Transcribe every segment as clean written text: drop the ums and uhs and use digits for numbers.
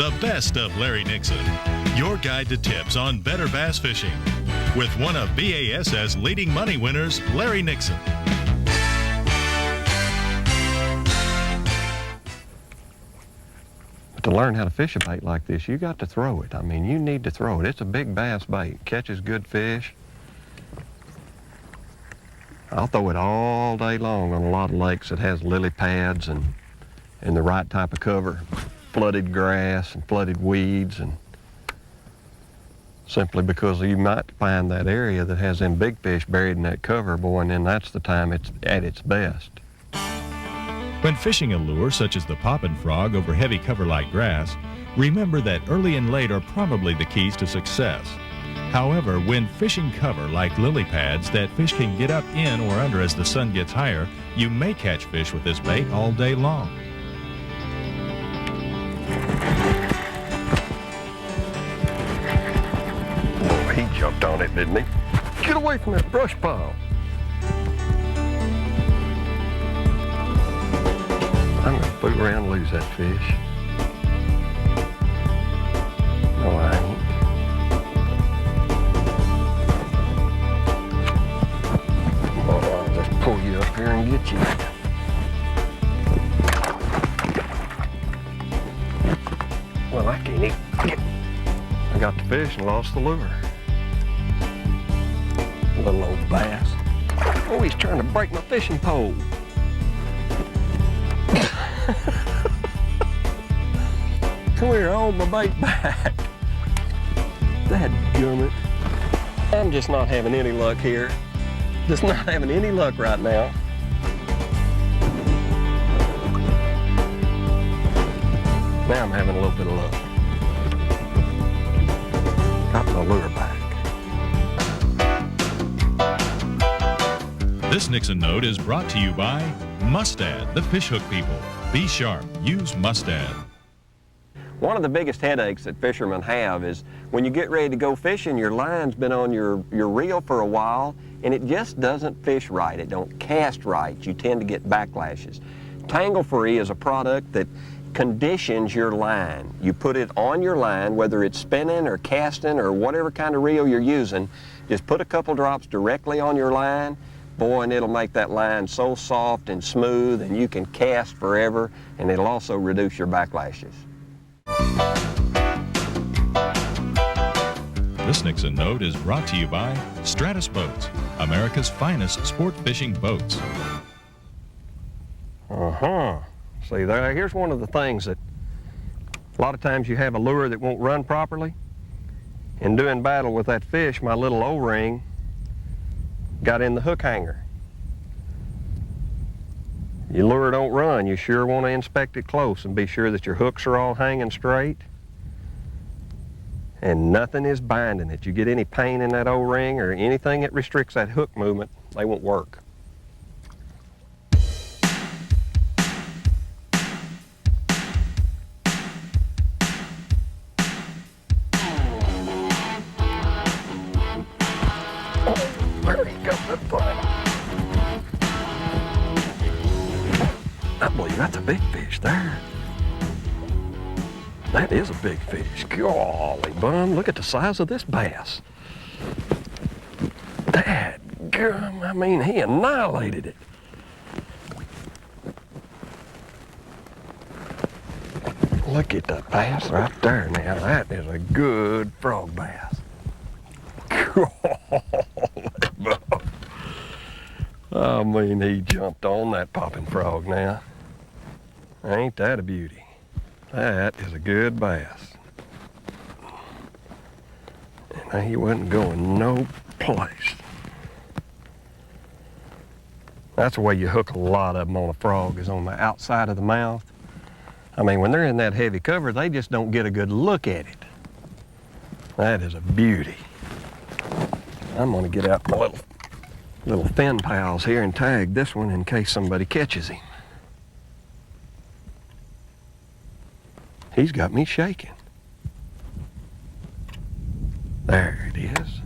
The Best of Larry Nixon, your guide to tips on better bass fishing, with one of B.A.S.S. leading money winners, Larry Nixon. To learn how to fish a bait like this, you got to throw it. I mean, you need to throw it. It's a big bass bait. Catches good fish. I'll throw it all day long on a lot of lakes that has lily pads and the right type of cover. Flooded grass and flooded weeds, and simply because you might find that area that has them big fish buried in that cover, boy, and then that's the time it's at its best. When fishing a lure such as the poppin' frog over heavy cover like grass, remember that early and late are probably the keys to success. However, when fishing cover like lily pads that fish can get up in or under as the sun gets higher, you may catch fish with this bait all day long. Oh, he jumped on it, didn't he? Get away from that brush pile. I'm going to fool around and lose that fish. No, I ain't. Oh, I'll just pull you up here and get you. Well, I can't even get. I got the fish and lost the lure. Little old bass. Oh, he's trying to break my fishing pole. Come here, I hold my bait back. Dadgummit. I'm just not having any luck here. Just not having any luck right now. Now I'm having a little bit of luck. Got my lure back. This Nixon Note is brought to you by Mustad, the fish hook people. Be sharp. Use Mustad. One of the biggest headaches that fishermen have is when you get ready to go fishing, your line's been on your reel for a while and it just doesn't fish right. It don't cast right. You tend to get backlashes. Tangle Free is a product that conditions your line. You put it on your line, whether it's spinning or casting or whatever kind of reel you're using, just put a couple drops directly on your line. Boy, and it'll make that line so soft and smooth, and you can cast forever, and it'll also reduce your backlashes. This Nixon Note is brought to you by Stratus Boats, America's finest sport fishing boats. See, here's one of the things that a lot of times you have a lure that won't run properly. In doing battle with that fish, my little O-ring got in the hook hanger. Your lure don't run, you sure want to inspect it close and be sure that your hooks are all hanging straight and nothing is binding it. You get any pain in that O-ring or anything that restricts that hook movement, they won't work. There he goes, that thing. I believe that's a big fish there. That is a big fish. Golly bum, look at the size of this bass. Dadgum, I mean, he annihilated it. Look at that bass right there now. That is a good frog bass. I mean, he jumped on that popping frog now. Ain't that a beauty? That is a good bass. And he wasn't going no place. That's the way you hook a lot of them on a frog, is on the outside of the mouth. I mean, when they're in that heavy cover, they just don't get a good look at it. That is a beauty. I'm gonna get out my little fin pals here and tag this one in case somebody catches him. He's got me shaking. There it is.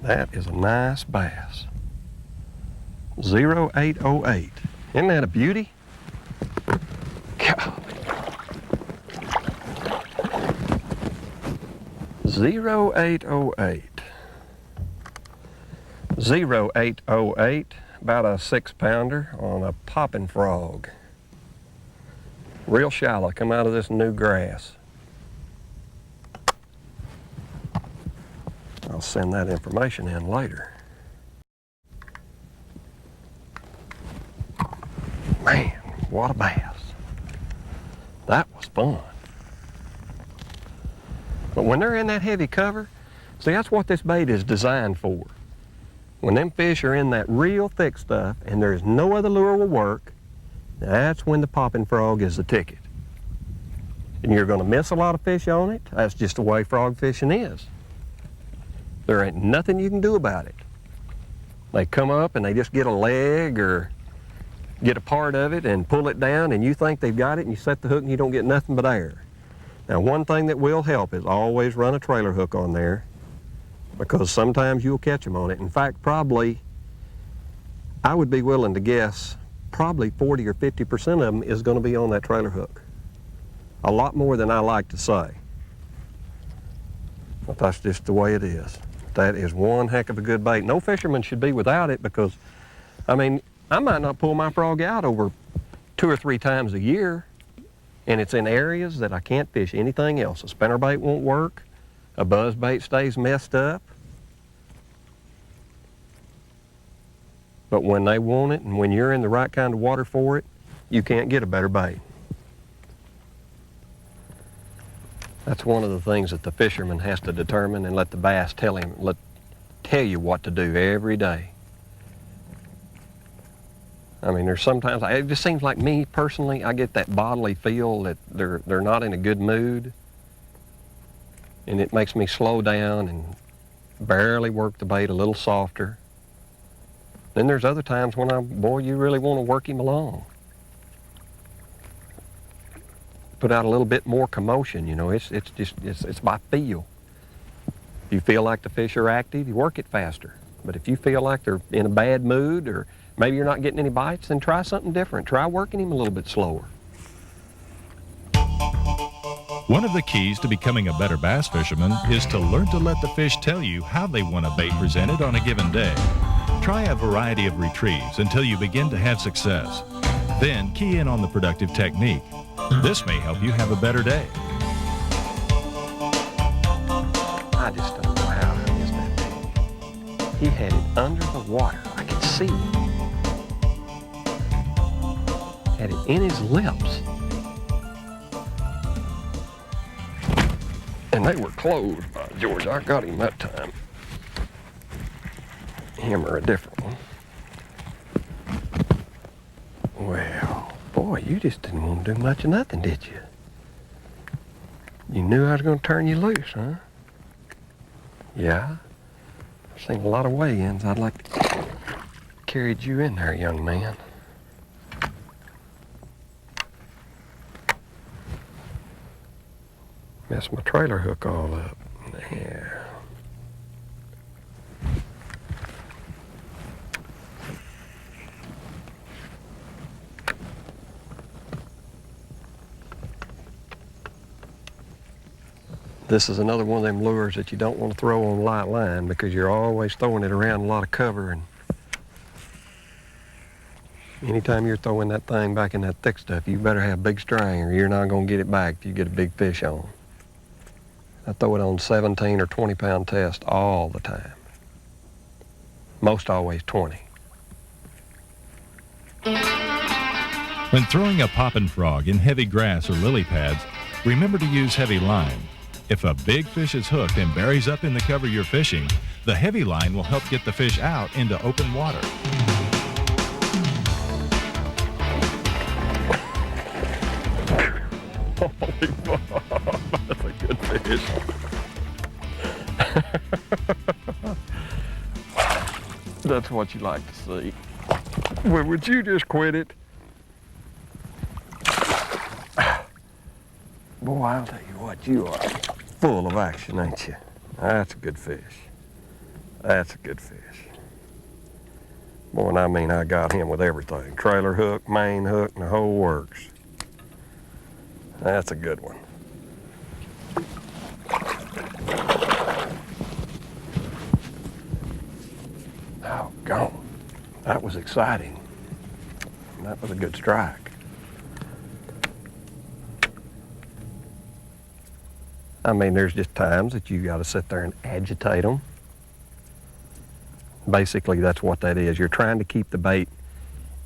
That is a nice bass. 0808. Isn't that a beauty? 0808. 0808, about a 6-pounder on a popping frog. Real shallow, come out of this new grass. I'll send that information in later. Man, what a bass. That was fun. But when they're in that heavy cover, see, that's what this bait is designed for. When them fish are in that real thick stuff and there's no other lure will work, that's when the popping frog is the ticket. And you're going to miss a lot of fish on it. That's just the way frog fishing is. There ain't nothing you can do about it. They come up and they just get a leg or get a part of it and pull it down, and you think they've got it, and you set the hook and you don't get nothing but air. Now, one thing that will help is always run a trailer hook on there, because sometimes you'll catch them on it. In fact, probably, I would be willing to guess, probably 40 or 50% of them is going to be on that trailer hook. A lot more than I like to say. But that's just the way it is. That is one heck of a good bait. No fisherman should be without it, because, I mean, I might not pull my frog out over 2 or 3 times a year, and it's in areas that I can't fish anything else. A spinnerbait won't work, a buzzbait stays messed up. But when they want it and when you're in the right kind of water for it, you can't get a better bait. That's one of the things that the fisherman has to determine and let the bass tell you what to do every day. I mean, there's sometimes, it just seems like me personally, I get that bodily feel that they're not in a good mood, and it makes me slow down and barely work the bait a little softer. Then there's other times when boy, you really want to work him along. Put out a little bit more commotion, you know, it's by feel. If you feel like the fish are active, you work it faster. But if you feel like they're in a bad mood, or maybe you're not getting any bites, then try something different. Try working him a little bit slower. One of the keys to becoming a better bass fisherman is to learn to let the fish tell you how they want a bait presented on a given day. Try a variety of retrieves until you begin to have success. Then key in on the productive technique. This may help you have a better day. I just don't know how he missed that fish. He had it under the water. I could see it. Had it in his lips. And they were closed, by George. I got him that time. Him or a different one. Well, boy, you just didn't want to do much of nothing, did you? You knew I was going to turn you loose, huh? Yeah. I've seen a lot of weigh-ins. I'd like to carried you in there, young man. Messed my trailer hook all up. Yeah. This is another one of them lures that you don't want to throw on light line, because you're always throwing it around a lot of cover, and anytime you're throwing that thing back in that thick stuff, you better have big string or you're not going to get it back if you get a big fish on. I throw it on 17 or 20 pound test all the time. Most always 20. When throwing a poppin' frog in heavy grass or lily pads, remember to use heavy line. If a big fish is hooked and buries up in the cover you're fishing, the heavy line will help get the fish out into open water. Holy Bob, that's a good fish. That's what you like to see. Well, would you just quit it? Boy, I'll tell you what, you are full of action, ain't you? That's a good fish. That's a good fish. Boy, and I mean, I got him with everything. Trailer hook, main hook, and the whole works. That's a good one. gone. That was exciting. That was a good strike. I mean, there's just times that you got to sit there and agitate them. Basically, that's what that is. You're trying to keep the bait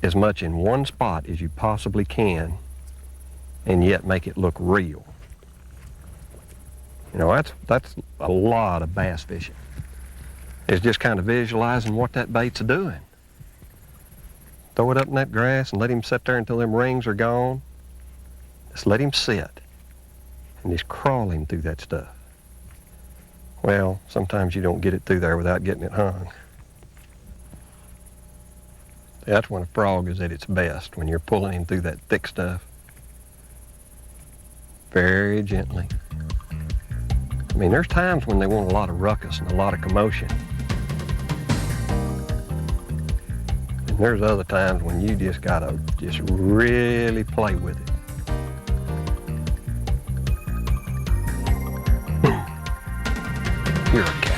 as much in one spot as you possibly can and yet make it look real. You know, that's a lot of bass fishing. It's just kind of visualizing what that bait's doing. Throw it up in that grass and let him sit there until them rings are gone. Just let him sit and just crawl him through that stuff. Well, sometimes you don't get it through there without getting it hung. That's when a frog is at its best, when you're pulling him through that thick stuff. Very gently. I mean, there's times when they want a lot of ruckus and a lot of commotion. And there's other times when you just gotta just really play with it. You're a cow.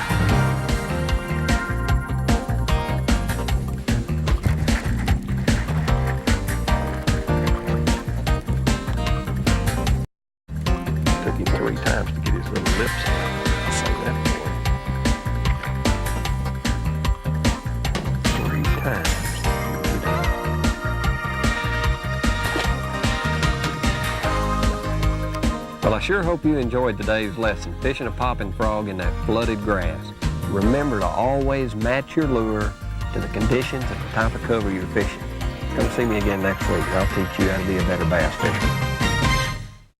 Took him 3 times to get his little lips out. I'll say that for him. 3 times. Well, I sure hope you enjoyed today's lesson, fishing a popping frog in that flooded grass. Remember to always match your lure to the conditions and the type of cover you're fishing. Come see me again next week and I'll teach you how to be a better bass fisherman.